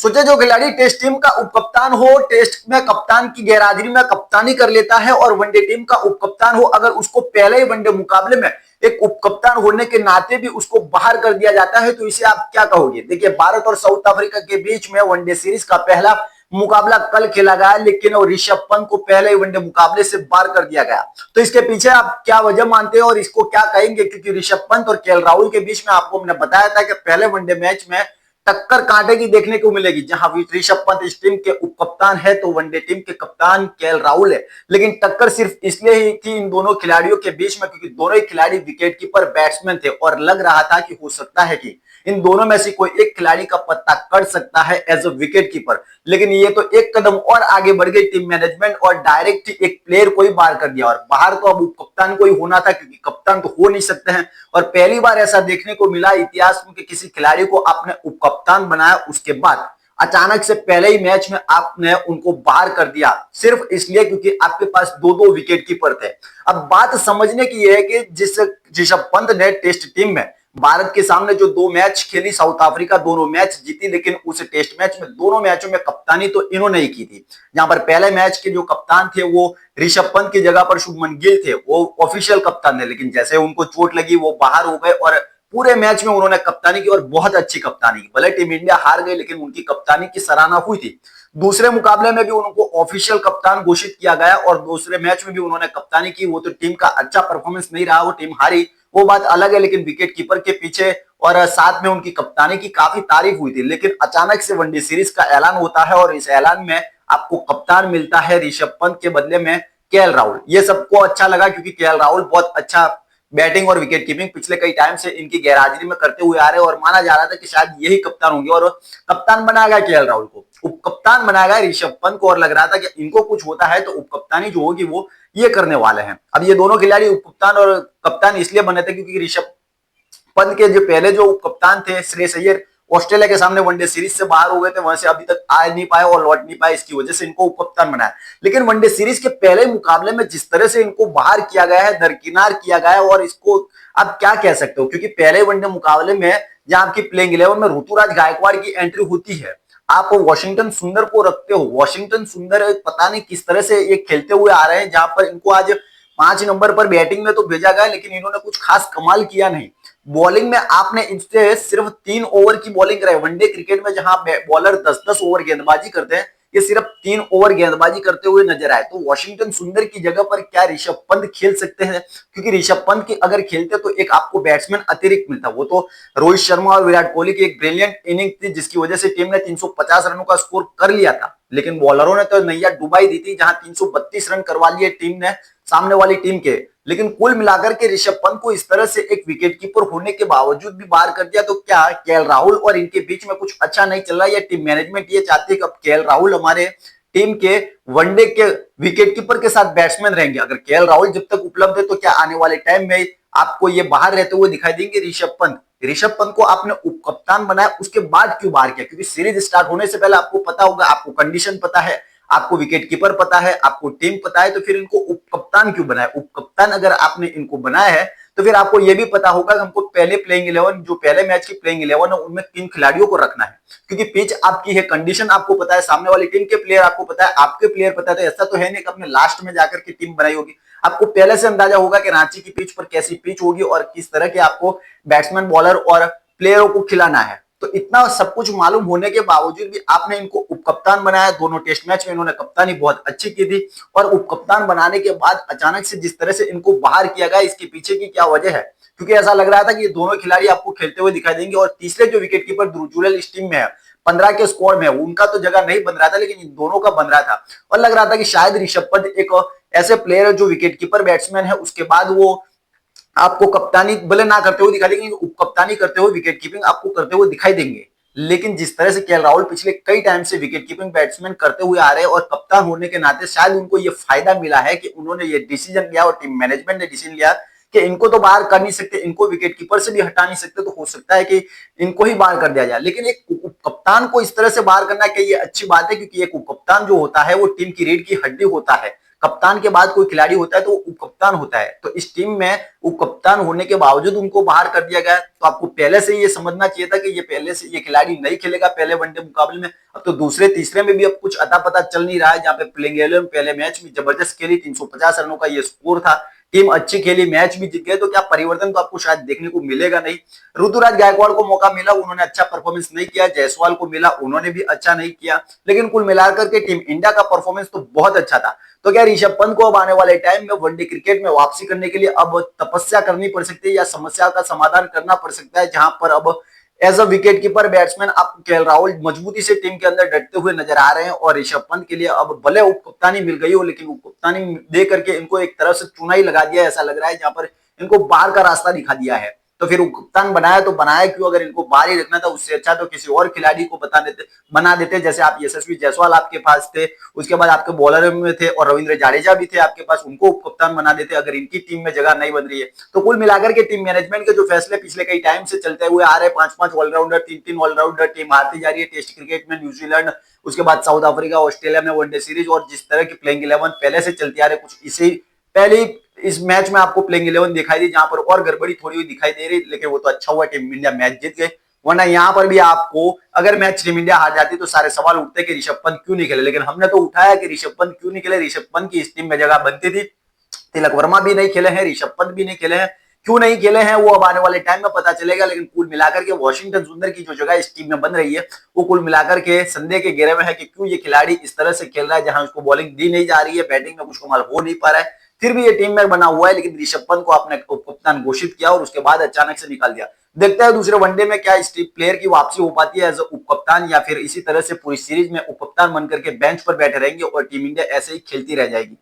सोचे जो खिलाड़ी टेस्ट टीम का उपकप्तान हो, टेस्ट में कप्तान की गैरहाजिरी में कप्तानी कर लेता है और वनडे टीम का उपकप्तान हो, अगर उसको पहले ही वनडे मुकाबले में एक उपकप्तान होने के नाते भी उसको बाहर कर दिया जाता है, तो इसे आप क्या कहोगे? देखिए, भारत और साउथ अफ्रीका के बीच में वनडे सीरीज का पहला मुकाबला कल खेला गया, लेकिन ऋषभ पंत को पहले ही वनडे मुकाबले से बाहर कर दिया गया। तो इसके पीछे आप क्या वजह मानते हैं और इसको क्या कहेंगे? क्योंकि ऋषभ पंत और केएल राहुल के बीच में आपको मैंने बताया था कि पहले वनडे मैच में टक्कर कांटे की देखने को मिलेगी, जहां ऋषभ पंत इस टीम के उपकप्तान है तो वनडे टीम के कप्तान केएल राहुल है। लेकिन टक्कर सिर्फ इसलिए ही थी इन दोनों खिलाड़ियों के बीच में क्योंकि दोनों ही खिलाड़ी विकेट कीपर बैट्समैन थे और लग रहा था कि हो सकता है कि इन दोनों में से कोई एक खिलाड़ी का पत्ता कट सकता है एज अ विकेट कीपर। लेकिन ये तो एक कदम और आगे बढ़ गई टीम मैनेजमेंट और डायरेक्ट एक प्लेयर को ही बाहर कर दिया, और बाहर तो अब कप्तान को ही होना था क्योंकि कप्तान तो हो नहीं सकते हैं। और पहली बार ऐसा देखने को मिला इतिहास में कि किसी खिलाड़ी को आपने उपकप्तान बनाया, उसके बाद अचानक से पहले ही मैच में आपने उनको बाहर कर दिया, सिर्फ इसलिए क्योंकि आपके पास दो दो विकेट कीपर थे। अब बात समझने की यह है कि जिस ऋषभ पंत ने टेस्ट टीम में भारत के सामने जो दो मैच खेली, साउथ अफ्रीका दोनों मैच जीती, लेकिन उस टेस्ट मैच में दोनों मैचों में कप्तानी तो इन्होंने ही की थी। जहां पर पहले मैच के जो कप्तान थे वो ऋषभ पंत की जगह पर शुभमन गिल थे, वो ऑफिशियल कप्तान थे, लेकिन जैसे उनको चोट लगी वो बाहर हो गए और पूरे मैच में उन्होंने कप्तानी की और बहुत अच्छी कप्तानी की। भले टीम इंडिया हार गई लेकिन उनकी कप्तानी की सराहना हुई थी। दूसरे मुकाबले में भी उनको ऑफिशियल कप्तान घोषित किया गया और दूसरे मैच में भी उन्होंने कप्तानी की। वो तो टीम का अच्छा परफॉर्मेंस नहीं रहा, वो टीम हारी, वो बात अलग है, लेकिन विकेट कीपर के पीछे और साथ में उनकी कप्तानी की काफी तारीफ हुई थी। लेकिन अचानक से वनडे सीरीज का ऐलान होता है और इस ऐलान में आपको कप्तान मिलता है ऋषभ पंत के बदले में केएल राहुल। ये सबको अच्छा लगा क्योंकि केएल राहुल बहुत अच्छा बैटिंग और विकेट कीपिंग पिछले कई टाइम से इनकी गैरहाजिरी में करते हुए आ रहे हैं और माना जा रहा था कि शायद यही कप्तान होंगे, और कप्तान बनाया गया केएल राहुल को, उपकप्तान बनाया गया ऋषभ पंत को, और लग रहा था कि इनको कुछ होता है तो उपकप्तानी जो होगी वो ये करने वाले हैं। अब ये दोनों खिलाड़ी उपकप्तान और कप्तान इसलिए बने थे क्योंकि ऋषभ पंत के जो पहले जो कप्तान थे श्रेयस अय्यर ऑस्ट्रेलिया के सामने वनडे सीरीज से बाहर हो गए थे, वहां से अभी तक आ नहीं पाए और लौट नहीं पाए, इसकी वजह से इनको उपकप्तान बनाया। लेकिन वनडे सीरीज के पहले मुकाबले में जिस तरह से इनको बाहर किया गया है, दरकिनार किया गया है, और इसको आप क्या कह सकते हो? क्योंकि पहले वनडे मुकाबले में जहां आपकी प्लेइंग 11 में ऋतुराज गायकवाड़ की एंट्री होती है, आप वॉशिंगटन सुंदर को रखते हो। वॉशिंगटन सुंदर पता नहीं किस तरह से ये खेलते हुए आ रहे हैं, जहां पर इनको आज 5 नंबर पर बैटिंग में तो भेजा गया लेकिन इन्होंने कुछ खास कमाल किया नहीं। बॉलिंग में आपने इनसे सिर्फ 3 ओवर की बॉलिंग कराई। वनडे क्रिकेट में जहां बॉलर 10-10 ओवर गेंदबाजी करते हैं, ये सिर्फ 3 ओवर गेंदबाजी करते हुए नजर आए। तो वॉशिंगटन सुंदर की जगह पर क्या ऋषभ पंत खेल सकते हैं? क्योंकि ऋषभ पंत की अगर खेलते तो एक आपको बैट्समैन अतिरिक्त मिलता। वो तो रोहित शर्मा और विराट कोहली की एक ब्रिलियंट इनिंग थी जिसकी वजह से टीम ने 350 रनों का स्कोर कर लिया था, लेकिन बॉलरों ने तो नैया डुबाई दी थी, जहां 332 रन करवा लिए टीम ने सामने वाली टीम के। लेकिन कुल मिलाकर के ऋषभ पंत को इस तरह से एक विकेट कीपर होने के बावजूद भी बाहर कर दिया, तो क्या केएल राहुल और इनके बीच में कुछ अच्छा नहीं चल रहा है? या टीम मैनेजमेंट ये चाहती है कि अब केएल राहुल हमारे टीम के वनडे के विकेट कीपर के साथ बैट्समैन रहेंगे? अगर केएल राहुल जब तक उपलब्ध है तो क्या आने वाले टाइम में आपको ये बाहर रहते हुए दिखाई देंगे ऋषभ पंत? ऋषभ पंत को आपने उपकप्तान बनाया, उसके बाद क्यों बाहर किया? क्योंकि सीरीज स्टार्ट होने से पहले आपको पता होगा, आपको कंडीशन पता है, आपको विकेट कीपर पता है, आपको टीम पता है, तो फिर इनको उपकप्तान क्यों बनाया? उपकप्तान अगर आपने इनको बनाया है तो फिर आपको यह भी पता होगा कि हमको पहले प्लेइंग 11 जो पहले मैच की प्लेइंग 11 है उनमें 3 खिलाड़ियों को रखना है, क्योंकि पिच आपकी है, कंडीशन आपको पता है, सामने वाली टीम के प्लेयर आपको पता है, आपके प्लेयर पता है। तो ऐसा तो है नहीं कि आपने लास्ट में जाकर के टीम बनाई होगी। आपको पहले से अंदाजा होगा कि रांची की पिच पर कैसी पिच होगी और किस तरह के आपको बैट्समैन, बॉलर और प्लेयरों को खिलाना है। तो इतना सब कुछ मालूम होने के बावजूद भी आपने इनको उपकप्तान बनाया। दोनों टेस्ट मैच में इन्होंने कप्तानी बहुत अच्छी की थी, और उपकप्तान बनाने के बाद अचानक से जिस तरह से इनको बाहर किया गया, इसके पीछे की क्या वजह है? क्योंकि ऐसा लग रहा था कि ये दोनों खिलाड़ी आपको खेलते हुए दिखाई देंगे। और तीसरे जो विकेट कीपर ध्रुव जुरैल इस टीम में है, 15 के स्कोर में, उनका तो जगह नहीं बन रहा था, लेकिन इन दोनों का बन रहा था। और लग रहा था कि शायद ऋषभ पंत एक ऐसे प्लेयर है जो विकेट कीपर बैट्समैन है, उसके बाद वो आपको कप्तानी भले ना करते हुए दिखाई देंगे, उपकप्तानी करते हुए विकेट कीपिंग आपको करते हुए दिखाई देंगे। लेकिन जिस तरह से केएल राहुल पिछले कई टाइम से विकेट कीपिंग बैट्समैन करते हुए आ रहे हैं और कप्तान होने के नाते शायद उनको ये फायदा मिला है कि उन्होंने ये डिसीजन लिया और टीम मैनेजमेंट ने डिसीजन लिया कि इनको तो बाहर कर नहीं सकते, इनको विकेट कीपर से भी हटा नहीं सकते, तो हो सकता है कि इनको ही बाहर कर दिया जाए। लेकिन एक कप्तान को इस तरह से बाहर करना क्या ये अच्छी बात है? क्योंकि एक कप्तान जो होता है वो टीम की रीढ़ की हड्डी होता है। कप्तान के बाद कोई खिलाड़ी होता है तो वो उप कप्तान होता है। तो इस टीम में उप कप्तान होने के बावजूद उनको बाहर कर दिया गया। तो आपको पहले से ये समझना चाहिए था कि ये पहले से ये खिलाड़ी नहीं खेलेगा पहले वनडे मुकाबले में। अब तो दूसरे तीसरे में भी अब कुछ अता पता चल नहीं रहा है, जहां पे प्लेइंग 11 पहले मैच में जबरदस्त खेली, 350 रनों का ये स्कोर था, टीम अच्छी खेली, मैच भी जीत गए, तो क्या परिवर्तन तो आपको शायद देखने को मिलेगा नहीं। ऋतुराज गायकवाड़ को मौका मिला, उन्होंने अच्छा परफॉर्मेंस नहीं किया, जायसवाल को मिला, उन्होंने भी अच्छा नहीं किया, लेकिन कुल मिलाकर के टीम इंडिया का परफॉर्मेंस तो बहुत अच्छा था। तो क्या ऋषभ पंत को अब आने वाले टाइम में वनडे क्रिकेट में वापसी करने के लिए अब तपस्या करनी पड़ सकती है या समस्या का समाधान करना पड़ सकता है, जहां पर अब as a wicket keeper batsman आपको केएल राहुल मजबूती से टीम के अंदर डटते हुए नजर आ रहे हैं और ऋषभ पंत के लिए अब भले उप कप्तानी मिल गई हो, लेकिन उप कप्तानी दे करके इनको एक तरफ से चूना ही लगा दिया, ऐसा लग रहा है, जहां पर इनको बाहर का रास्ता दिखा दिया है। तो फिर कप्तान बनाया तो बनाया क्यों, अगर इनको बाहर ही रखना था उससे अच्छा तो किसी और खिलाड़ी को बना देते, जैसे आप यशस्वी जायसवाल आपके पास थे, उसके बाद आपके बॉलर में थे और रविंद्र जाडेजा भी थे आपके पास, उनको उप कप्तान बना देते अगर इनकी टीम में जगह नहीं बन रही है। तो कुल मिलाकर के टीम मैनेजमेंट के जो फैसले पिछले कई टाइम से चलते हुए आ रहे, 5-5 ऑलराउंडर, 3-3 ऑलराउंडर, टीम हारती जा रही है टेस्ट क्रिकेट में, न्यूजीलैंड, उसके बाद साउथ अफ्रीका, ऑस्ट्रेलिया में वनडे सीरीज, और जिस तरह की प्लेइंग 11 पहले से चलती आ रही, कुछ इसी पहले इस मैच में आपको प्लेइंग 11 दिखाई दी, जहां पर और गड़बड़ी थोड़ी हुई दिखाई दे रही, लेकिन वो तो अच्छा हुआ टीम इंडिया मैच जीत गए, वरना यहां पर भी आपको अगर मैच टीम इंडिया हार जाती तो सारे सवाल उठते कि ऋषभ पंत क्यों नहीं खेले, लेकिन हमने तो उठाया कि ऋषभ पंत क्यों नहीं खेले, ऋषभ पंत की इस टीम में जगह बनती थी, तिलक वर्मा भी नहीं खेले हैं, ऋषभ पंत भी नहीं खेले हैं, क्यों नहीं खेले हैं वो अब आने वाले टाइम में पता चलेगा। लेकिन कुल मिलाकर के वॉशिंगटन सुंदर की जो जगह इस टीम में बन रही है वो कुल मिलाकर के संदेह के घेरे में है कि क्यों ये खिलाड़ी इस तरह से खेल रहा है, जहां उसको बॉलिंग दी नहीं जा रही है, बैटिंग में कुछ कमाल हो नहीं पा रहा है, फिर भी ये टीम में बना हुआ है, लेकिन ऋषभ पंत को आपने उप कप्तान घोषित किया और उसके बाद अचानक से निकाल दिया। देखते हैं दूसरे वनडे में क्या इस प्लेयर की वापसी हो पाती है एज उप कप्तान, या फिर इसी तरह से पूरी सीरीज में उप कप्तान बनकर के बेंच पर बैठे रहेंगे और टीम इंडिया ऐसे ही खेलती रह जाएगी।